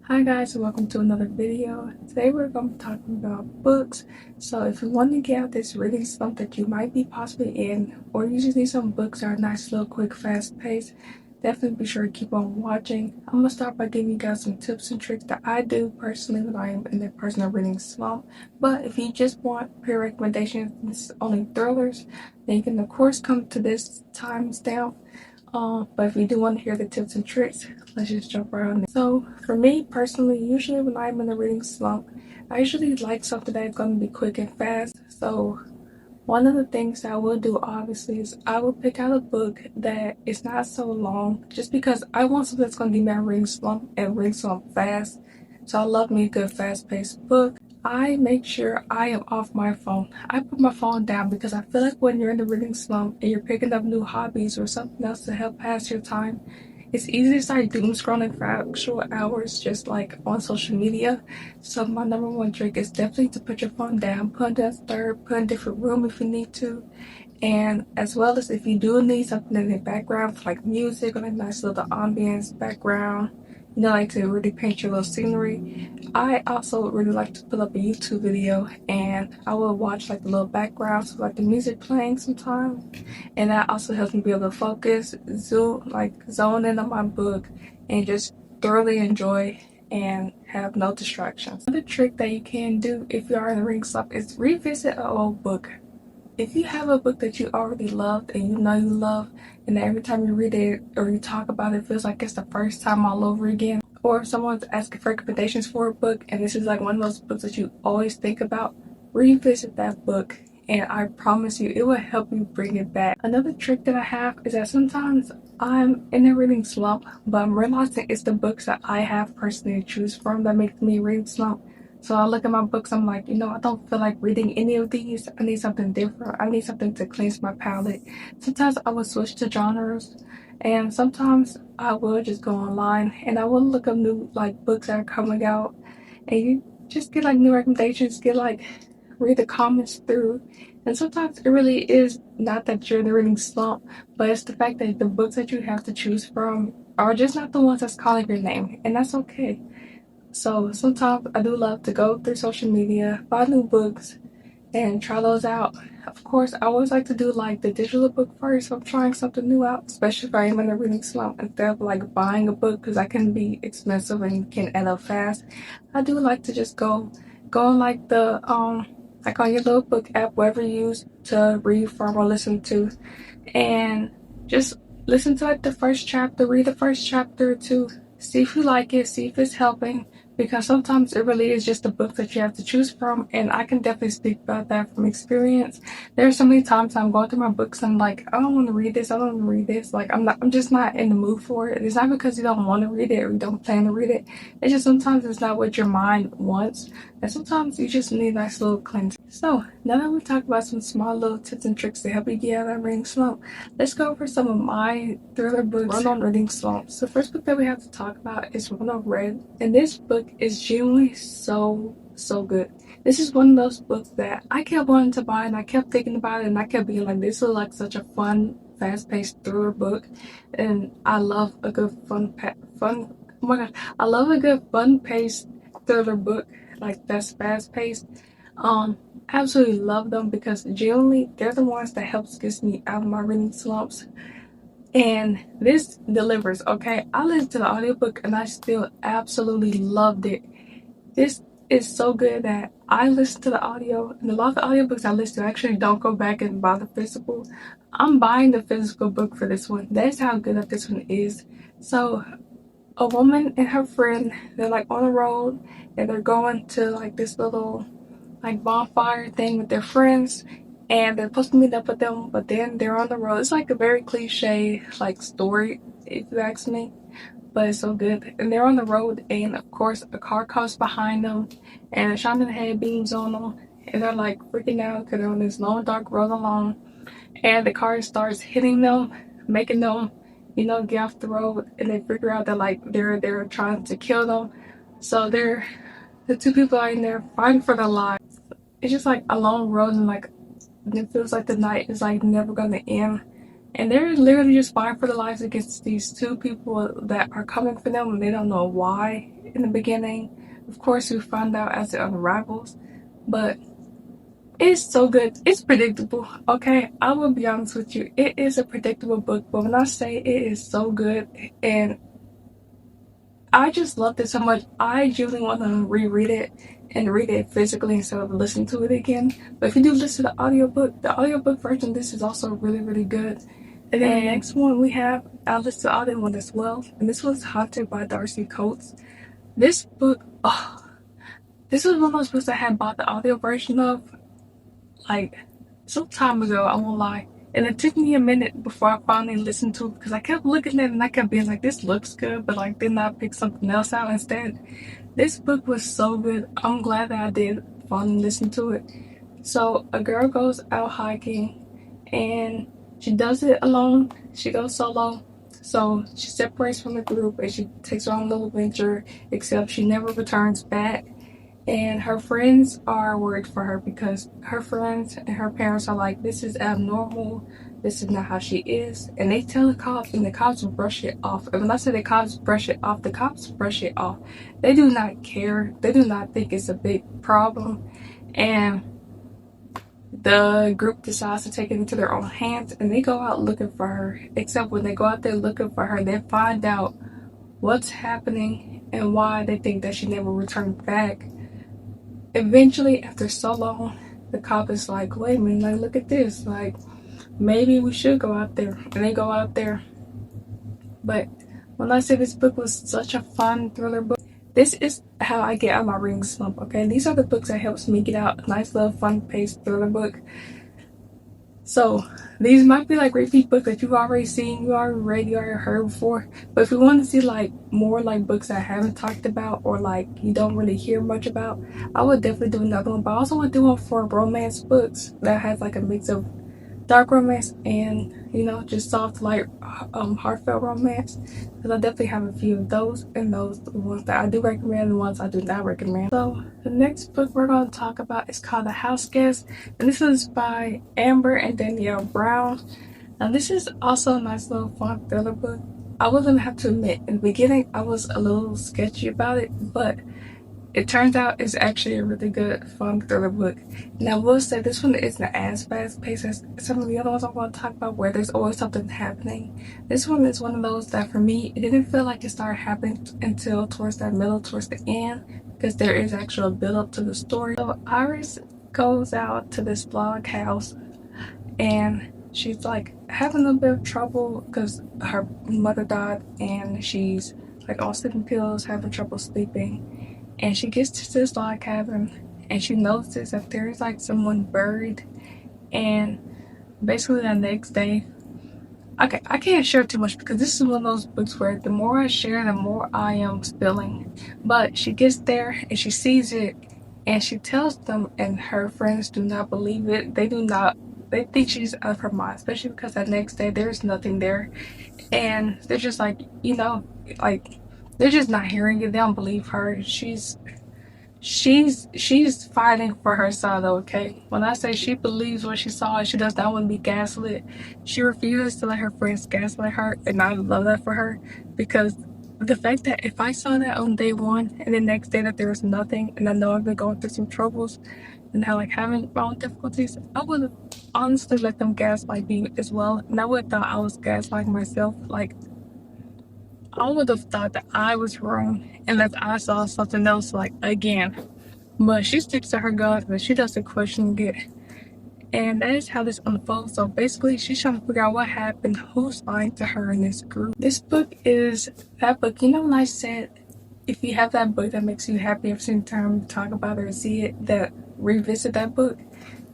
Hi guys, and welcome to another video. Today we're going to be talking about books. So if you want to get out this reading slump that you might be possibly in, or you just need some books that are nice, little, quick, fast paced, definitely be sure to keep on watching. I'm going to start by giving you guys some tips and tricks that I do personally when I am in a personal reading slump. But if you just want pure recommendations, only thrillers, then you can of course come to this timestamp. But if you do want to hear the tips and tricks, let's just jump right on it. So for me personally, usually when I'm in a reading slump, I usually like something that's going to be quick and fast. So one of the things that I will do obviously is I will pick out a book that is not so long, just because I want something that's going to give me a reading slump and reading slump fast. So I love me a good fast-paced book. I make sure I am off my phone. I put my phone down because I feel like when you're in the reading slump and you're picking up new hobbies or something else to help pass your time, it's easy to start doom scrolling for actual hours just like on social media. So my number one trick is definitely to put your phone down, put it in third, put in a different room if you need to. And as well as if you do need something in the background, like music or like nice little ambience background, like to really paint your little scenery. I also really like to put up a YouTube video and I will watch like the little background, so like the music playing sometimes. And that also helps me be able to focus, zone in on my book and just thoroughly enjoy and have no distractions. Another trick that you can do if you are in the reading slump is revisit an old book. If you have a book that you already loved and you know you love, and every time you read it or you talk about it, it feels like it's the first time all over again, or if someone's asking for recommendations for a book and this is like one of those books that you always think about, revisit that book and I promise you it will help you bring it back. Another trick that I have is that sometimes I'm in a reading slump, but I'm realizing it's the books that I have personally to choose from that make me reading slump. So I look at my books, I'm like, I don't feel like reading any of these. I need something different. I need something to cleanse my palate. Sometimes I will switch to genres, and sometimes I will just go online and I will look up new like books that are coming out, and you just get like new recommendations, read the comments through. And sometimes it really is not that you're in the reading slump, but it's the fact that the books that you have to choose from are just not the ones that's calling your name, and that's okay. So sometimes I do love to go through social media, find new books, and try those out. Of course, I always like to do like the digital book first. If I'm trying something new out, especially if I am in a reading slump, instead of like buying a book because that can be expensive and can add up fast. I do like to just go on like like on your little book app, whatever you use to read from or listen to, and just listen to like the first chapter, read the first chapter or two, see if you like it, see if it's helping, because sometimes it really is just a book that you have to choose from, and I can definitely speak about that from experience. There are so many times I'm going through my books and I'm like, I don't want to read this, I don't want to read this, like I'm just not in the mood for it. It's not because you don't want to read it or you don't plan to read it, it's just sometimes it's not what your mind wants, and sometimes you just need a nice little cleanse. So now that we've talked about some small little tips and tricks to help you get out of that reading slump, let's go over some of my thriller books run on reading slumps. The first book that we have to talk about is Run on Red, and this book is genuinely so good. This is one of those books that I kept wanting to buy and I kept thinking about it and I kept being like, this is like such a fun, fast-paced thriller book, and I love a good fun. Oh my gosh, I love a good fun-paced thriller book like that's fast-paced. Absolutely love them because genuinely they're the ones that helps get me out of my reading slumps. And this delivers, okay? I listened to the audiobook and I still absolutely loved it. This is so good that I listen to the audio, and a lot of the audiobooks I listen to I actually don't go back and buy the physical. I'm buying the physical book for this one. That's how good that this one is. So a woman and her friend, they're like on the road and they're going to like this little like bonfire thing with their friends, and they're supposed to meet up with them, but then they're on the road. It's like a very cliche like story if you ask me, but it's so good. And they're on the road and of course a car comes behind them and they're shining the head beams on them, and they're like freaking out because they're on this long dark road alone, and the car starts hitting them, making them get off the road, and they figure out that like they're trying to kill them. So the two people are in there fighting for their lives. It's just like a long road, and like it feels like the night is like never gonna end. And they're literally just fighting for their lives against these two people that are coming for them and they don't know why. in the beginning. Of course, we find out as the other rivals, but it's so good. It's predictable. Okay, I will be honest with you. It is a predictable book, but when I say it is so good, and I just loved it so much, I usually want to reread it and read it physically instead of listening to it again. But if you do listen to the audiobook version, this is also really, really good. And then the next one we have, I listened to the audio one as well, and this was Haunted by Darcy Coates. This book, oh, this was one of those books I had bought the audio version of, like, some time ago, I won't lie. And it took me a minute before I finally listened to it because I kept looking at it and I kept being like, this looks good, but like, didn't I pick something else out instead? This book was so good. I'm glad that I did finally listen to it. So, a girl goes out hiking and she does it alone. She goes solo. So, she separates from the group and she takes her own little venture, except she never returns back. And her friends are worried for her because her friends and her parents are like, this is abnormal. This is not how she is. And they tell the cops, and the cops brush it off. And when I say the cops brush it off, the cops brush it off. They do not care. They do not think it's a big problem. And the group decides to take it into their own hands and they go out looking for her. Except when they go out there looking for her, they find out what's happening and why they think that she never returned back. Eventually, after so long, the cop is like, wait a minute, like, look at this. Like, maybe we should go out there. And they go out there. But when I say this book was such a fun thriller book, this is how I get out of my reading slump, okay? These are the books that helps me get out a nice little fun-paced thriller book. So these might be like repeat books that you've already seen, you already read, you already heard before. But if you want to see like more like books I haven't talked about or like you don't really hear much about, I would definitely do another one. But I also want to do one for romance books that has like a mix of dark romance and just soft, light, heartfelt romance. Because I definitely have a few of those, and those the ones that I do recommend and the ones I do not recommend. So the next book we're going to talk about is called The House Guest, and this is by Amber and Danielle Brown. Now this is also a nice little fun thriller book. I was gonna have to admit, in the beginning I was a little sketchy about it, but it turns out it's actually a really good, fun thriller book. And I will say this one isn't as fast paced as some of the other ones I want to talk about where there's always something happening. This one is one of those that for me, it didn't feel like it started happening until towards the end, because there is actual build up to the story. So Iris goes out to this log house and she's like having a bit of trouble because her mother died and she's like on sleeping pills, having trouble sleeping. And she gets to this log cabin and she notices that there's like someone buried. And basically the next day, okay, I can't share too much because this is one of those books where the more I share, the more I am spilling. But she gets there and she sees it and she tells them, and her friends do not believe it. They do not. They think she's out of her mind, especially because the next day there's nothing there. And they're just like, like, they're just not hearing it. They don't believe her. She's fighting for her side, okay? When I say she believes what she saw and she does not want to be gaslit, she refuses to let her friends gaslight her, and I love that for her, because the fact that if I saw that on day one and the next day that there was nothing, and I know I've been going through some troubles and how like having my own difficulties, I would have honestly let them gaslight me as well, and I would have thought I was gaslighting myself. Like, I would have thought that I was wrong and that I saw something else, like, again. But she sticks to her guns, but she doesn't question it. And that is how this unfolds. So basically, she's trying to figure out what happened, who's lying to her in this group. This book is that book. You know when I said, if you have that book that makes you happy every single time you talk about it or see it, that revisit that book?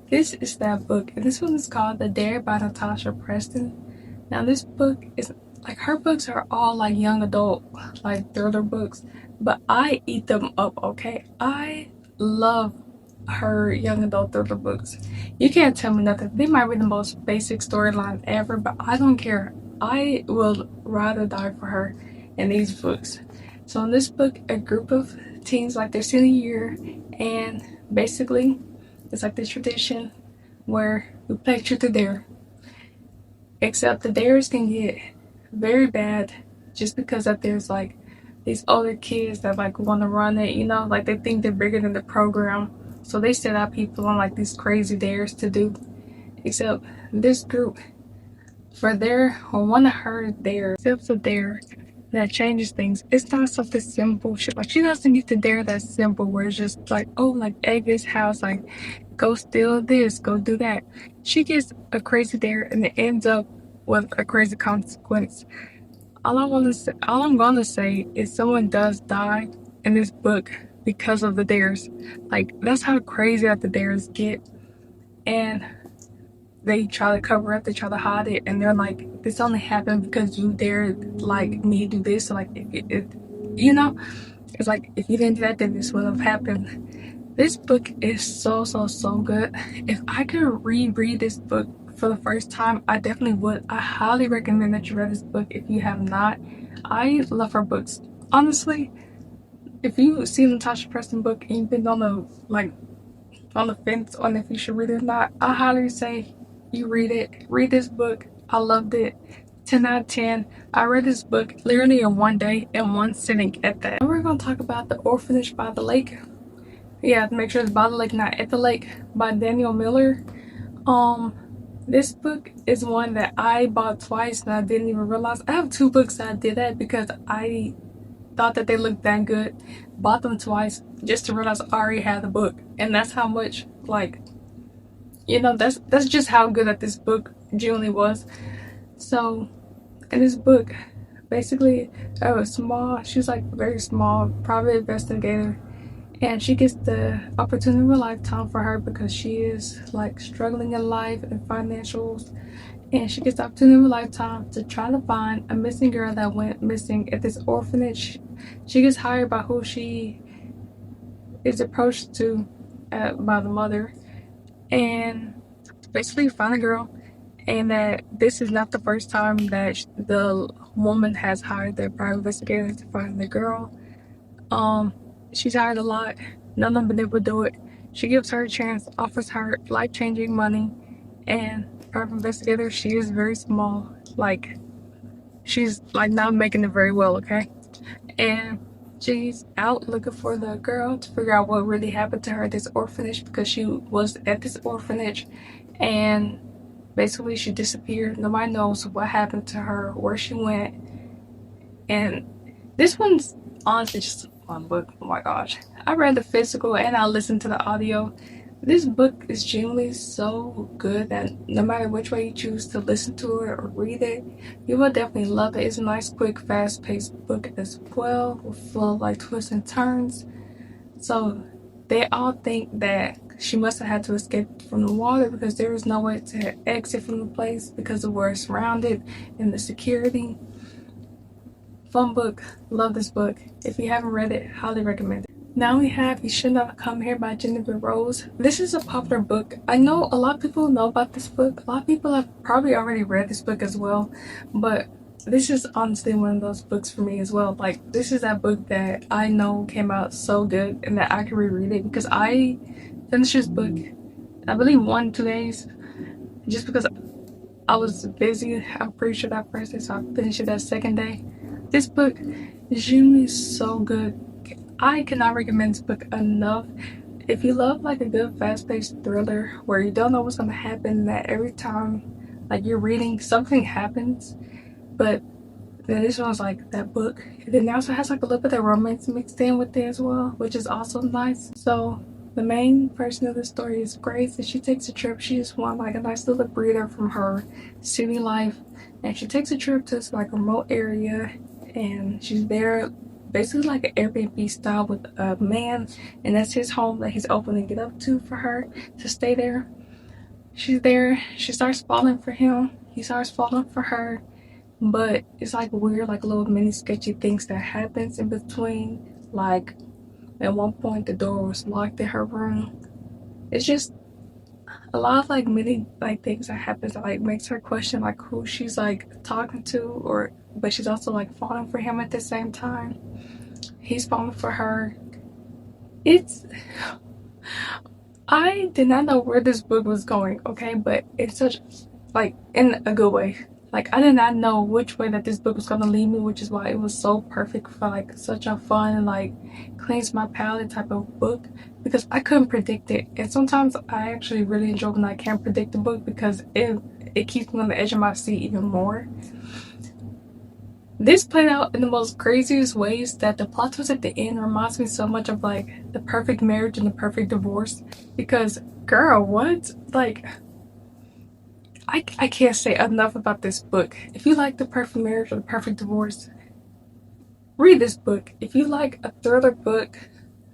This is that book. And this one is called The Dare by Natasha Preston. Now this book is like, her books are all like young adult, like thriller books, but I eat them up, okay? I love her young adult thriller books. You can't tell me nothing. They might be the most basic storyline ever, but I don't care. I will ride or die for her in these books. So in this book, a group of teens, like their senior year, and basically it's like this tradition where we play truth or dare. Except the dares can get very bad just because that there's like these older kids that like want to run it, you know, like they think they're bigger than the program. So they set out people on like these crazy dares to do. Except this group, for their or one of her dare, steps a dare that changes things. It's not something simple. She doesn't get to dare that simple where it's just like, oh, like egg this house, like go steal this, go do that. She gets a crazy dare and it ends up with a crazy consequence. All I'm gonna say is someone does die in this book because of the dares. Like that's how crazy that the dares get, and they try to cover up, they try to hide it, and they're like, "This only happened because you dared like me do this." So, like, you know, it's like if you didn't do that, then this would have happened. This book is so good. If I could reread this book for the first time, I definitely would. I highly recommend that you read this book if you have not. I love her books. Honestly, if you see the Natasha Preston book and you've been on the fence on if you should read it or not, I highly say you read it. Read this book. I loved it. 10 out of 10. I read this book literally in one day, in one sitting at that. And we're going to talk about The Orphanage by the Lake. Yeah, make sure it's by the lake, not at the lake, by Daniel Miller. Um, this book is one that I bought twice and I didn't even realize. I have two books that I did that because I thought that they looked that good. Bought them twice just to realize I already had the book. And that's how much, like, you know, that's just how good that this book genuinely was. So in this book, basically, she's like a very small private investigator, and she gets the opportunity of a lifetime for her because she is like struggling in life and financials, and she gets the opportunity of a lifetime to try to find a missing girl that went missing at this orphanage. She gets hired by who she is approached to by the mother, and basically find a girl, and that this is not the first time that the woman has hired the private investigator to find the girl. Um, she's hired a lot. None of them been able to do it. She gives her a chance, offers her life-changing money, and private investigator, she is very small. Like, she's like not making it very well, okay? And she's out looking for the girl to figure out what really happened to her at this orphanage, because she was at this orphanage and basically she disappeared. Nobody knows what happened to her, where she went. And this one's honestly just a fun book. Oh my gosh. I read the physical and I listened to the audio. This book is genuinely so good that no matter which way you choose to listen to it or read it, you will definitely love it. It's a nice, quick, fast-paced book as well, full of like twists and turns. So they all think that she must have had to escape from the water because there was no way to exit from the place because of where it's surrounded and the security. Fun book. Love this book. If you haven't read it, highly recommend it. Now we have You Should Not Come Here by Jennifer Rose. This is a popular book. I know a lot of people know about this book. A lot of people have probably already read this book as well. But this is honestly one of those books for me as well. Like, this is that book that I know came out so good and that I can reread it because I finished this book, I believe 1-2 days, just because I was busy. I'm pretty sure that first day, so I finished it that second day. This book is genuinely so good. I cannot recommend this book enough. If you love like a good fast-paced thriller where you don't know what's gonna happen, that every time like you're reading something happens, but then this one's like that book. And then it also has like a little bit of romance mixed in with it as well, which is also nice. So the main person of the story is Grace, and she takes a trip. She just wants like a nice little breather from her city life, and she takes a trip to this like remote area, and she's there basically like an Airbnb style with a man, and that's his home that he's opening it up to for her to stay there. She's there. She starts falling for him. He starts falling for her, but it's like weird, like little mini sketchy things that happens in between. Like at one point the door was locked in her room. It's just a lot of like many like things that happens that like makes her question like who she's like talking to, or but she's also like falling for him at the same time. He's falling for her. It's I did not know where this book was going, okay, but it's such like in a good way. Like, I did not know which way that this book was gonna lead me, which is why it was so perfect for like such a fun, like, cleanse my palate type of book, because I couldn't predict it. And sometimes I actually really enjoy when I can't predict a book, because it keeps me on the edge of my seat even more. This played out in the most craziest ways that the plot twist at the end reminds me so much of like The Perfect Marriage and The Perfect Divorce. Because, girl, what? Like, I can't say enough about this book. If you like The Perfect Marriage or The Perfect Divorce, read this book. If you like a thriller book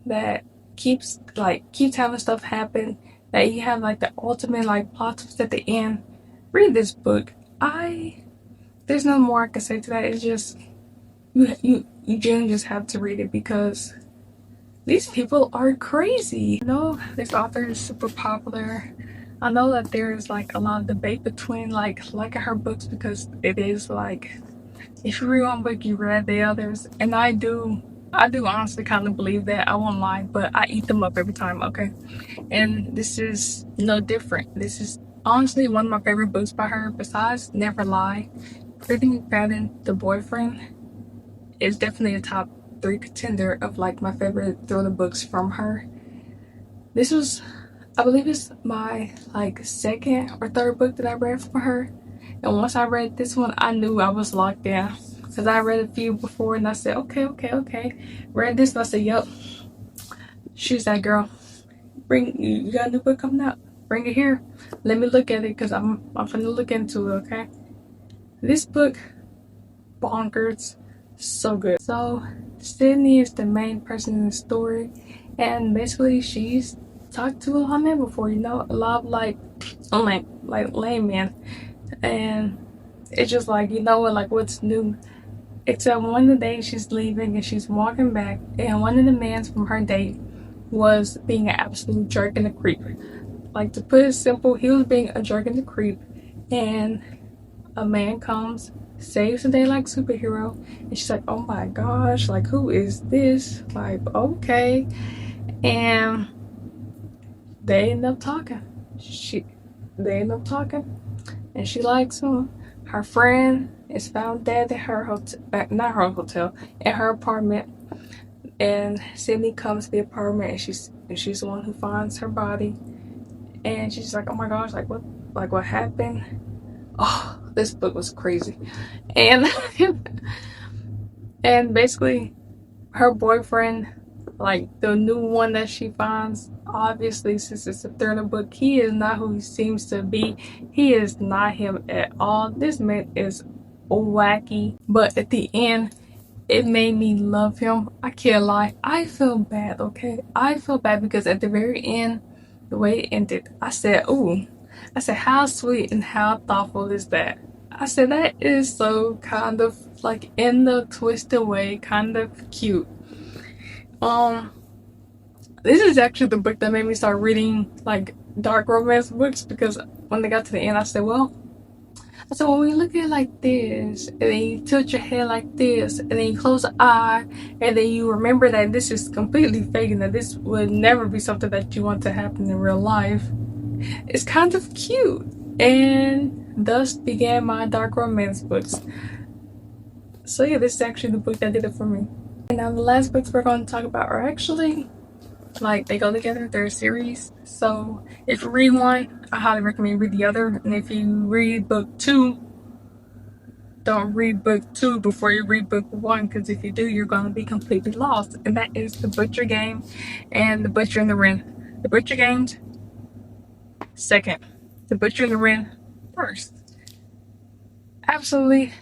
that keeps having stuff happen, that you have like the ultimate like plot twist at the end, read this book. I There's no more I can say to that. It's just you generally just have to read it, because these people are crazy. I know this author is super popular. I know that there is like a lot of debate between like liking her books, because it is like, if you read one book, you read the others, and I do honestly kind of believe that. I won't lie, but I eat them up every time. Okay, and this is no different. This is honestly one of my favorite books by her. Besides Never Lie, Pretty Patton, The Boyfriend is definitely a top three contender of like my favorite thriller books from her. This was, I believe it's my like second or third book that I read from her. And once I read this one, I knew I was locked in. Because I read a few before and I said, okay, okay, okay. Read this and I said, yep, she's that girl. You got a new book coming out? Bring it here. Let me look at it, because I'm finna look into it, okay? This book, bonkers, so good. So Sydney is the main person in the story, and basically she's talked to a lot of men before, a lot of like lame men, and it's just like, what, like, what's new? Except one of the days she's leaving and she's walking back, and one of the men from her date was being an absolute jerk and a creep. Like, to put it simple, he was being a jerk and a creep, and a man comes, saves the day like superhero, and she's like, oh my gosh, like, who is this? Like, okay. And they end up talking. They end up talking, and she likes him. Her friend is found dead at her hotel, not her hotel, at her apartment. And Sydney comes to the apartment, and she's the one who finds her body. And she's like, oh my gosh, like what happened? Oh, this book was crazy. And and basically her boyfriend, like the new one that she finds, obviously since it's a thriller book, he is not who he seems to be. He is not him at all. This man is wacky, but at the end it made me love him. I can't lie, I feel bad. Okay, I feel bad, because at the very end, the way it ended, I said, ooh, I said, how sweet and how thoughtful is that? I said, that is so kind of like, in the twisted way, kind of cute. Um, this is actually the book that made me start reading like dark romance books, because when they got to the end, when you look at it like this, and then you tilt your head like this, and then you close the eye, and then you remember that this is completely fake and that this would never be something that you want to happen in real life, it's kind of cute. And thus began my dark romance books. So yeah, this is actually the book that did it for me. And now the last books we're going to talk about are actually, like, they go together, they're a series. So if you read one, I highly recommend you read the other. And if you read book two, don't read book two before you read book one, because if you do, you're going to be completely lost. And that is The Butcher Game and The Butcher and the Wren. The Butcher Game's second. The Butcher and the Wren first. Absolutely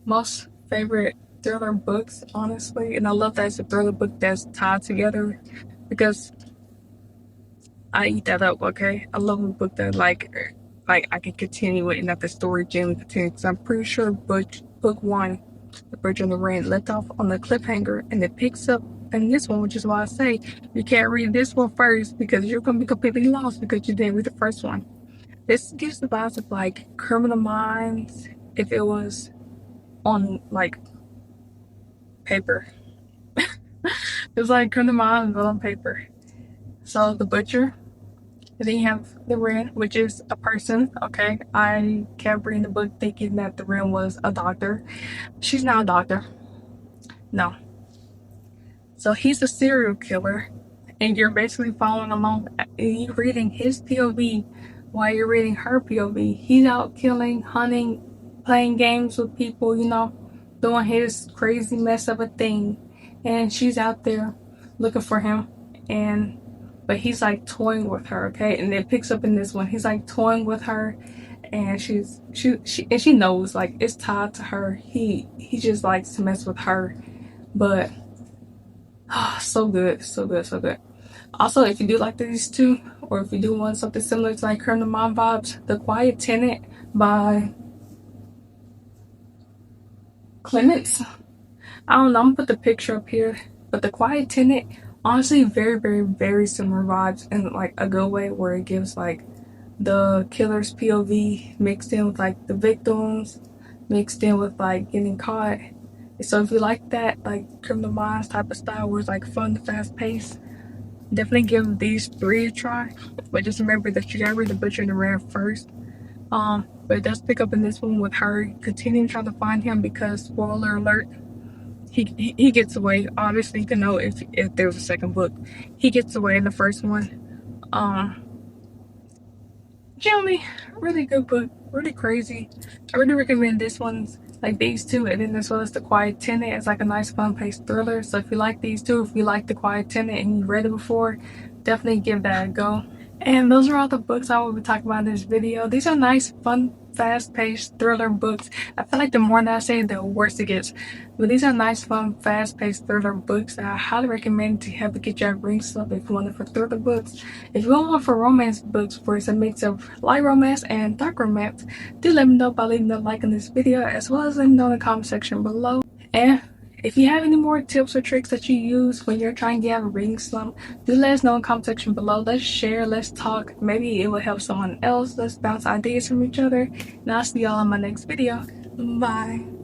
most favorite thriller books, honestly. And I love that it's a thriller book that's tied together, because I eat that up, okay? I love a book that like I can continue it and that the story genuinely continues. Because I'm pretty sure book one, The Butcher and the Wren, left off on the cliffhanger, and it picks up in this one, which is why I say you can't read this one first, because you're gonna be completely lost because you didn't read the first one. This gives the vibes of like Criminal Minds if it was on like paper. It's like Criminal Minds but on paper. So The Butcher, And then you have the Wren, which is a person. Okay, I kept reading the book thinking that the Wren was a doctor. She's not a doctor. No. So he's a serial killer, and you're basically following along. You're reading his POV while you're reading her POV. He's out killing, hunting, playing games with people, doing his crazy mess of a thing. And she's out there looking for him. But he's like toying with her, okay? And it picks up in this one. He's like toying with her, and she knows like it's tied to her. He just likes to mess with her, but so good, so good, so good. Also, if you do like these two, or if you do want something similar to like Criminal Mind vibes, The Quiet Tenant by Clements. I don't know, I'm gonna put the picture up here. But The Quiet Tenant, honestly, very, very, very similar vibes in like a good way, where it gives like the killer's POV mixed in with like the victims, mixed in with like getting caught. So if you like that, like Criminal Minds type of style, where it's like fun, fast paced, definitely give these three a try. But just remember that you gotta read the Butcher and the Ram first. But it does pick up in this one with her continuing trying to find him, because spoiler alert, he gets away. Obviously, you can know if there's a second book. He gets away in the first one. Um, Generally, really good book, really crazy. I really recommend this one, like these two, and then as well as The Quiet Tenant. It's like a nice fun-paced thriller. So if you like these two, if you like The Quiet Tenant and you read it before, definitely give that a go. And those are all the books I will be talking about in this video. These are nice, fun, fast-paced thriller books. I feel like the more that I say, the worse it gets. But these are nice, fun, fast-paced thriller books that I highly recommend to have to get your ring slip if you want it for thriller books. If you want one for romance books where it's a mix of light romance and dark romance, do let me know by leaving a like on this video, as well as let me know in the comment section below. And if you have any more tips or tricks that you use when you're trying to get out of a reading slump, do let us know in the comment section below. Let's share, let's talk. Maybe it will help someone else. Let's bounce ideas from each other. And I'll see y'all in my next video. Bye.